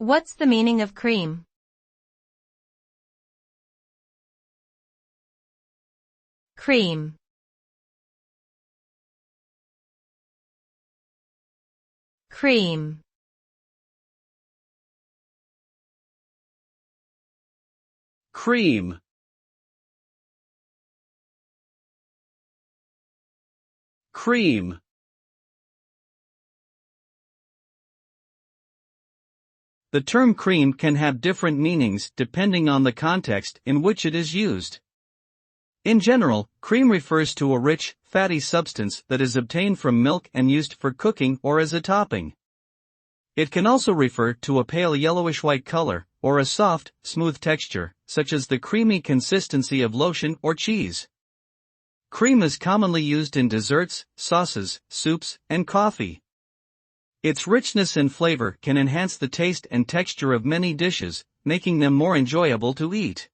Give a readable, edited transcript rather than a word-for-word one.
What's the meaning of cream? Cream. Cream. Cream. Cream. The term cream can have different meanings depending on the context in which it is used. In general, cream refers to a rich, fatty substance that is obtained from milk and used for cooking or as a topping. It can also refer to a pale yellowish-white color, or a soft, smooth texture, such as the creamy consistency of lotion or cheese. Cream is commonly used in desserts, sauces, soups, and coffee. Its richness and flavor can enhance the taste and texture of many dishes, making them more enjoyable to eat.